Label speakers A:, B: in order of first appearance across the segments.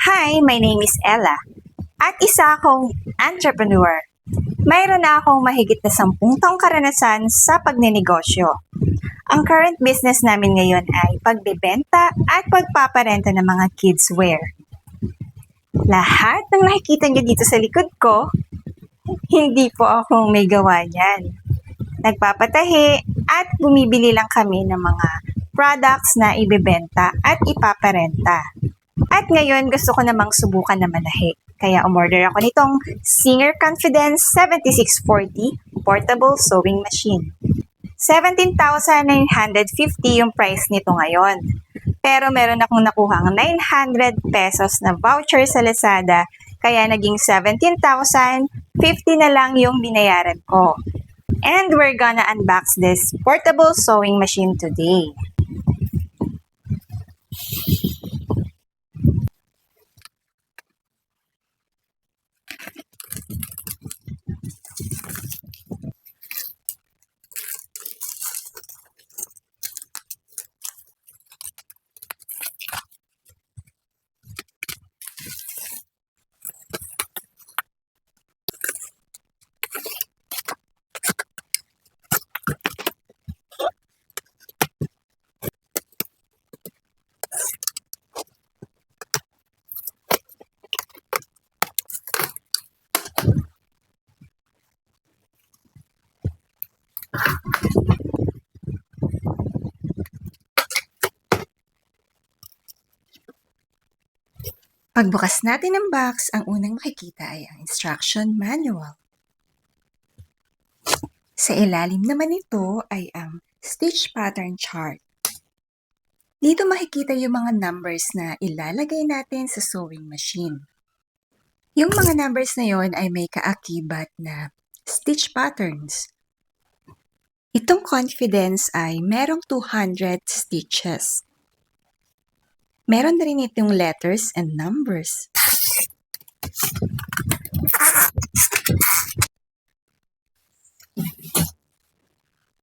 A: Hi, my name is Ella at isa akong entrepreneur. Mayroon na akong mahigit na 10 taong karanasan sa pagnenegosyo. Ang current business namin ngayon ay pagbebenta at pagpaparenta ng mga kids wear. Lahat ng nakikita niyo dito sa likod ko, hindi po akong may gawa niyan. Nagpapatahi at bumibili lang kami ng mga products na ibebenta at ipaparenta. At ngayon, gusto ko namang subukan na manahi. Kaya umorder ako nitong Singer Confidence 7640 Portable Sewing Machine. 17,950 yung price nito ngayon. Pero meron akong nakuhang 900 pesos na voucher sa Lazada, kaya naging 17,050 na lang yung binayaran ko. And we're gonna unbox this portable sewing machine today. Pagbukas natin ng box, ang unang makikita ay ang instruction manual. Sa ilalim naman nito ay ang stitch pattern chart. Dito makikita yung mga numbers na ilalagay natin sa sewing machine. Yung mga numbers na yon ay may kaakibat na stitch patterns. Itong Confidence ay merong 200 stitches. Meron na rin itong letters and numbers.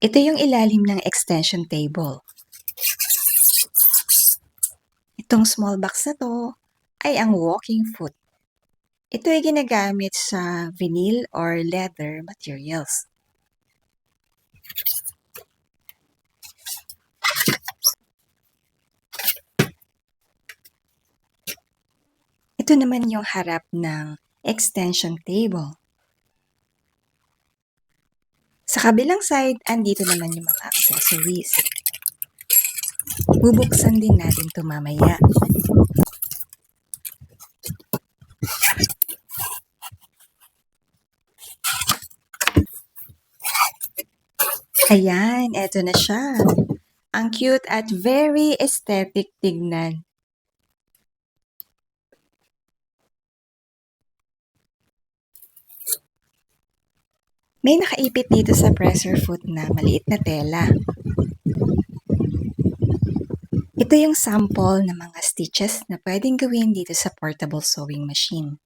A: Ito yung ilalim ng extension table. Itong small box na to ay ang walking foot. Ito ay ginagamit sa vinyl or leather materials. Ito naman yung harap ng extension table. Sa kabilang side, andito naman yung mga accessories. Bubuksan din natin ito mamaya. Ayan, eto na siya. Ang cute at very aesthetic tignan. May nakaipit dito sa presser foot na maliit na tela. Ito yung sample ng mga stitches na pwedeng gawin dito sa portable sewing machine.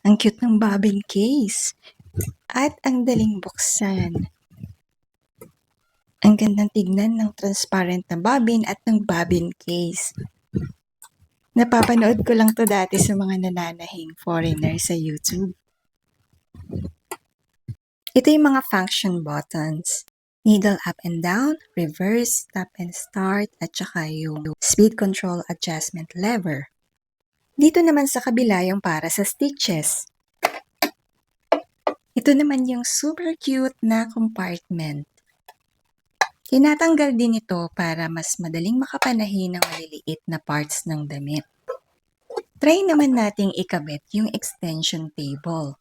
A: Ang cute ng bobbin case. At ang daling buksan. Ang gandang tignan ng transparent na bobbin at ng bobbin case. Napapanood ko lang to dati sa mga nananahing foreigner sa YouTube. Ito yung mga function buttons. Needle up and down, reverse, stop and start, at saka yung speed control adjustment lever. Dito naman sa kabila yung para sa stitches. Ito naman yung super cute na compartment. Tinatanggal din ito para mas madaling makapanahin ng maliliit na parts ng damit. Try naman nating ikabit yung extension table.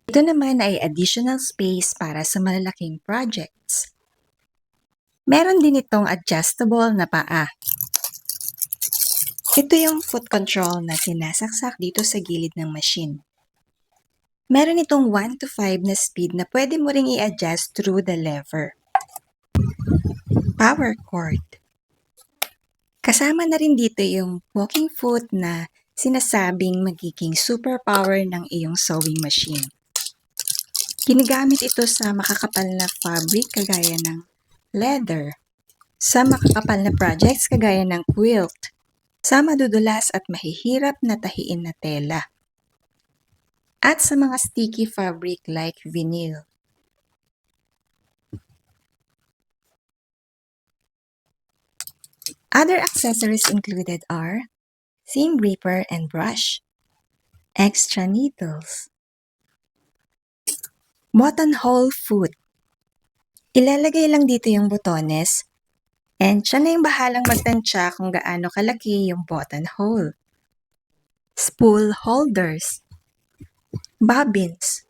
A: Ito naman ay additional space para sa malalaking projects. Meron din itong adjustable na paa. Ito yung foot control na sinasaksak dito sa gilid ng machine. Meron itong 1 to 5 na speed na pwede mo ring i-adjust through the lever. Power cord. Kasama na rin dito yung walking foot na sinasabing magiging superpower ng iyong sewing machine. Ginagamit ito sa makakapal na fabric kagaya ng leather, sa makakapal na projects kagaya ng quilt, sa madudulas at mahihirap na tahiin na tela, at sa mga sticky fabric like vinyl. Other accessories included are seam ripper and brush, extra needles, buttonhole foot. Ilalagay lang dito yung botones and siya na yung bahalang magtansya kung gaano kalaki yung buttonhole. Spool holders, bobbins,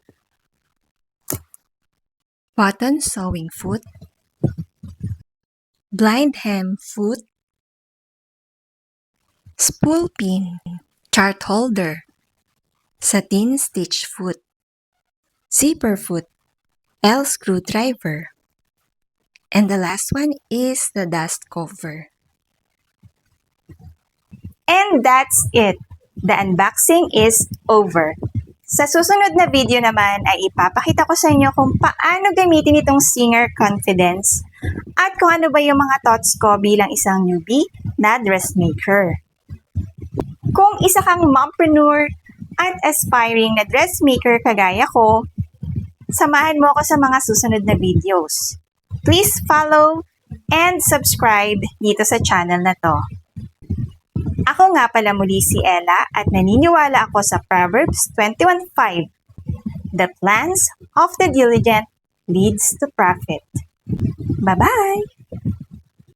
A: button sewing foot, blind hem foot, spool pin, chart holder, satin stitch foot, zipper foot, L screwdriver, and the last one is the dust cover.
B: And that's it. The unboxing is over. Sa susunod na video naman ay ipapakita ko sa inyo kung paano gamitin itong Singer Confidence at kung ano ba yung mga thoughts ko bilang isang newbie na dressmaker. Kung isa kang mompreneur at aspiring na dressmaker kagaya ko, samahan mo ako sa mga susunod na videos. Please follow and subscribe dito sa channel na to. Ako nga pala muli si Ella at naniniwala ako sa Proverbs 21:5. The plans of the diligent leads to profit. Bye-bye!